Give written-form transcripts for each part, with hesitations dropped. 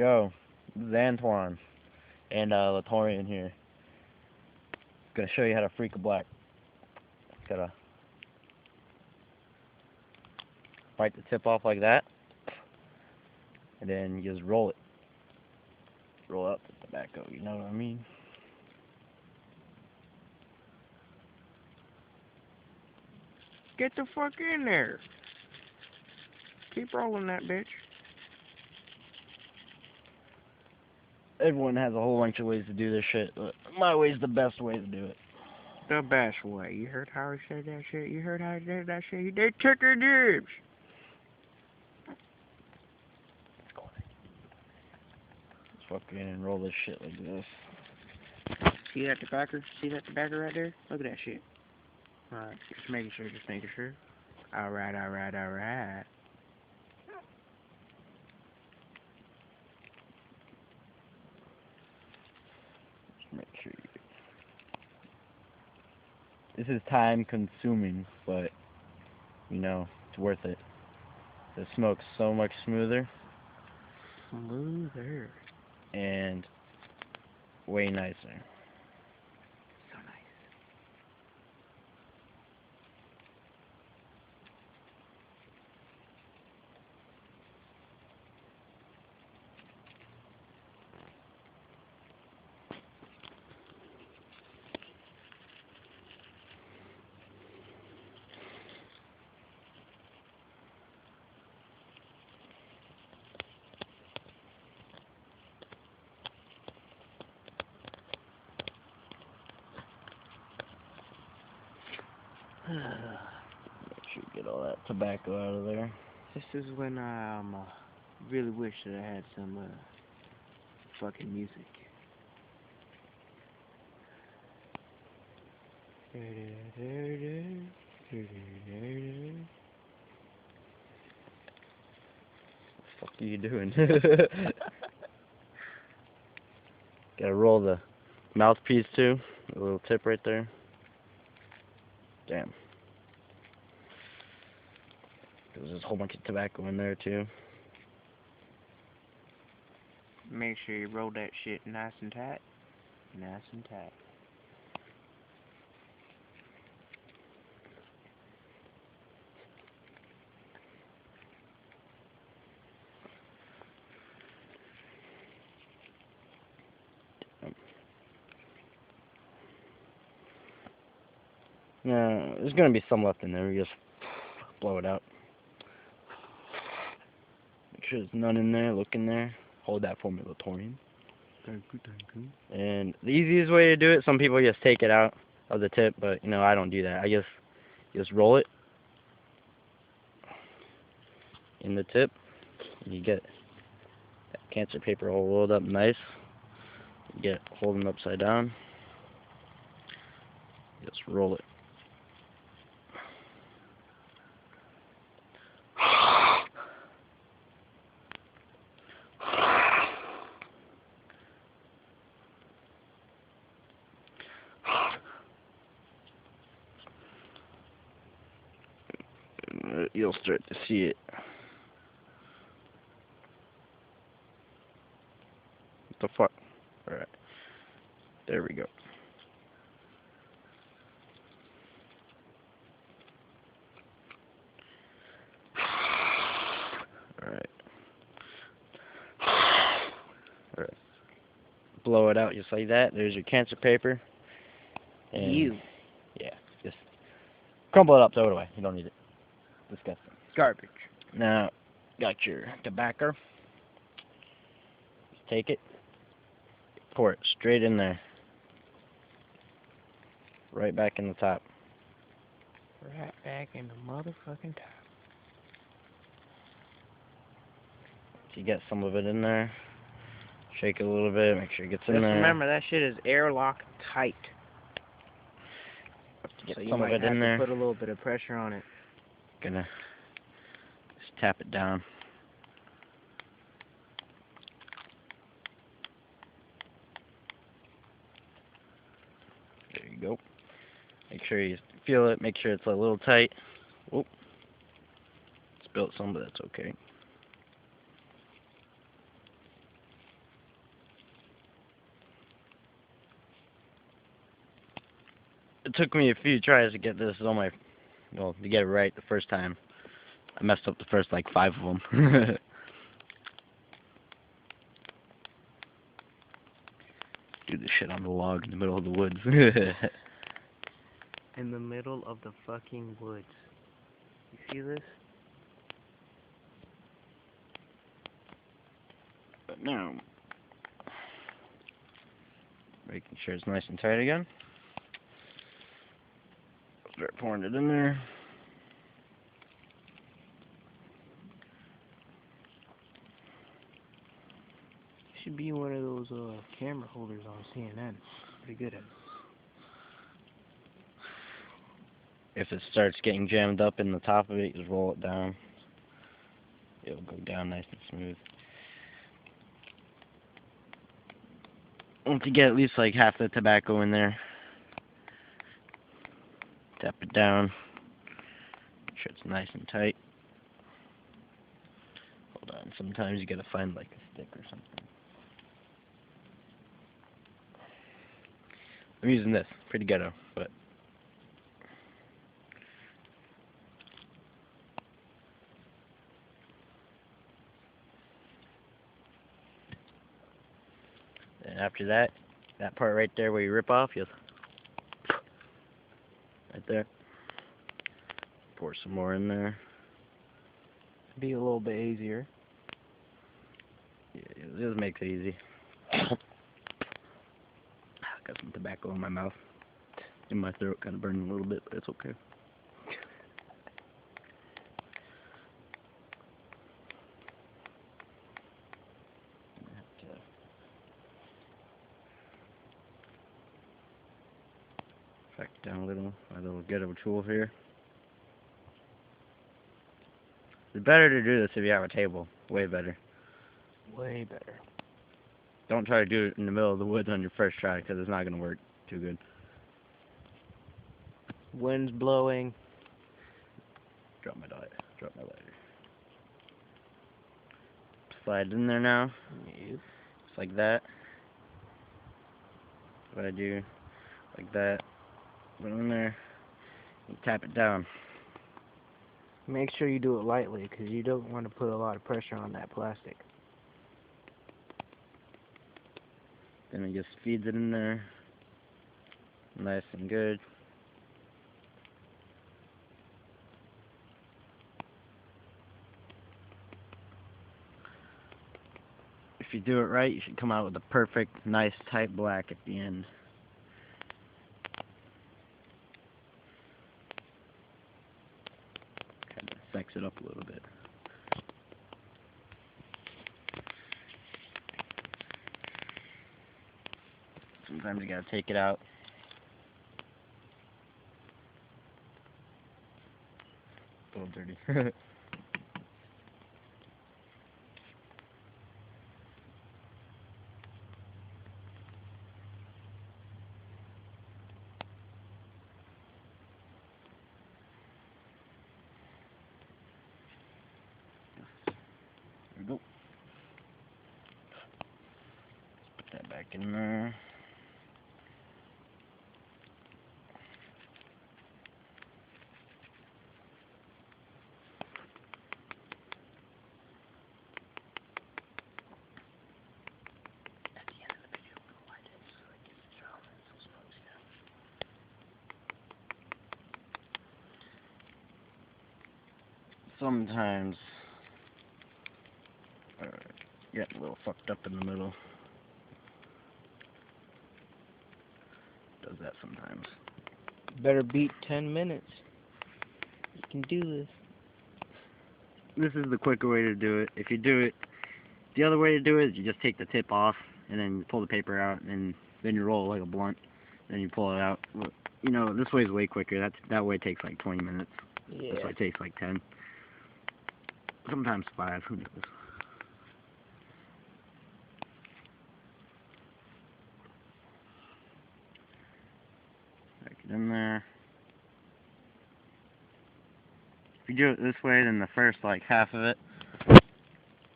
Yo, this is Antoine and Latorian here. Gonna show you how to freak a black. Gotta bite the tip off like that, and then you just roll it. Roll up the tobacco, you know what I mean? Get the fuck in there. Keep rolling that bitch. Everyone has a whole bunch of ways to do this shit, but my way's the best way to do it. The best way. You heard how he said that shit? You heard how he did that shit? They took her dibs. Just fucking roll this shit like this. See that tobacco? See that tobacco right there? Look at that shit. Alright, just making sure, just making sure. Alright. Just make sure you... This is time consuming, but, you know, it's worth it. The smoke's so much smoother Smoother. and way nicer. So nice. Make sure you get all that tobacco out of there. This is when I really wish that I had some fucking music. What the fuck are you doing? Gotta roll the mouthpiece too. A little tip right there. Damn. There's a whole bunch of tobacco in there too. Make sure you roll that shit nice and tight. Nice and tight. Yeah, there's gonna be some left in there. We just blow it out. Make sure there's none in there. Look in there. Hold that for me, Latorian. Thank you. And the easiest way to do it, some people just take it out of the tip, but you know I don't do that. I just roll it in the tip. And you get that cancer paper all rolled up nice. You get it holding upside down. Just roll it. You'll start to see it. What the fuck? Alright. There we go. Alright. Alright. Blow it out just like that. There's your cancer paper. And yeah, just crumble it up, throw it away. You don't need it. Disgusting. Garbage. Now, got your tobacco. Just take it, pour it straight in there. Right back in the top. Right back in the motherfucking top. You get some of it in there. Shake it a little bit, make sure it gets in there. Just remember, that shit is airlock tight. Get so you some of might it have in to there. put a little bit of pressure on it. Gonna just tap it down. There you go. Make sure you feel it. Make sure it's a little tight. Whoop. Spilled some, but that's okay. It took me a few tries to get this on my, well, to get it right the first time. I messed up the first, like, 5 of them. Do this shit on the log in the middle of the woods. In the middle of the fucking woods. You see this? But now, making sure it's nice and tight again. Start pouring it in there. Should be one of those camera holders on CNN. Pretty good at it. If it starts getting jammed up in the top of it, just roll it down. It'll go down nice and smooth. Once you get at least like half the tobacco in there, tap it down. Make sure it's nice and tight. Hold on, sometimes you gotta find like a stick or something. I'm using this, pretty ghetto, but and after that, that part right there where you rip off, you'll right there. Pour some more in there. Be a little bit easier. Yeah, this makes it easy. Got some tobacco in my mouth. In my throat, kind of burning a little bit, but it's okay. Back down a little. My little ghetto tool here. It's better to do this if you have a table. Way better. Way better. Don't try to do it in the middle of the woods on your first try, because it's not going to work too good. Wind's blowing. Drop my lighter. Slide it in there now. Yep. Just like that. What I do, like that. Put it in there. And tap it down. Make sure you do it lightly, because you don't want to put a lot of pressure on that plastic. Then it just feeds it in there. Nice and good. If you do it right, you should come out with a perfect, nice, tight black at the end. Kind of sex it up a little bit. Sometimes you gotta take it out. A little dirty. There we go. Put that back in there. At the end of the video, I'm gonna light it so it gets the drum and some smokes down. Sometimes getting a little fucked up in the middle. Does that sometimes. Better beat 10 minutes. You can do this. This is the quicker way to do it. If you do it, the other way to do it is you just take the tip off and then you pull the paper out and then you roll it like a blunt. Then you pull it out. You know, this way is way quicker. That way takes like 20 minutes. Yeah. This way takes like 10. Sometimes 5. Who knows? Back it in there. If you do it this way, then the first like half of it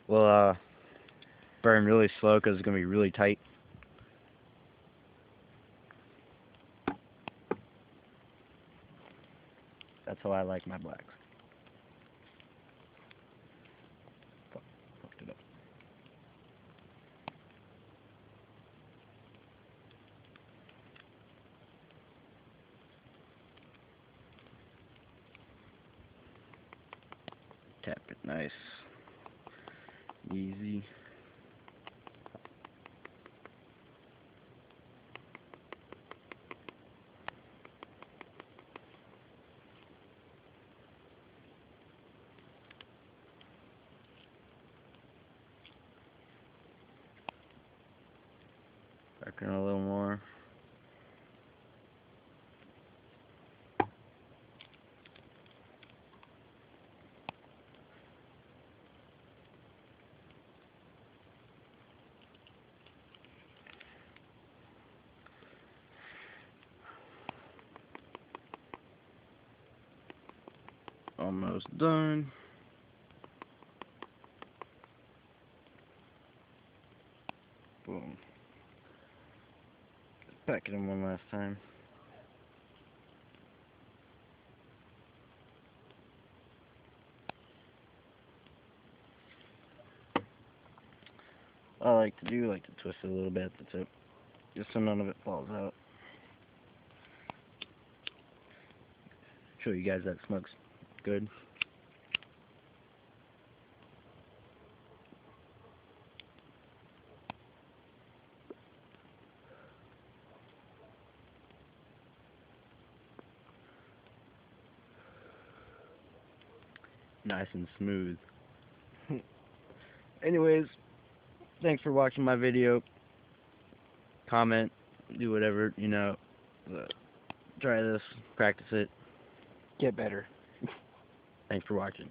will burn really slow because it's gonna be really tight. That's how I like my blacks. Fucked it up. Tap it nice. Easy. Back in a little more. Almost done. Boom. Pack it in one last time. I like to twist it a little bit at the tip, just so none of it falls out. Show you guys that smoke's good. Nice and smooth. Anyways, thanks for watching my video. Comment, do whatever, you know. Try this, practice it. Get better. Thanks for watching.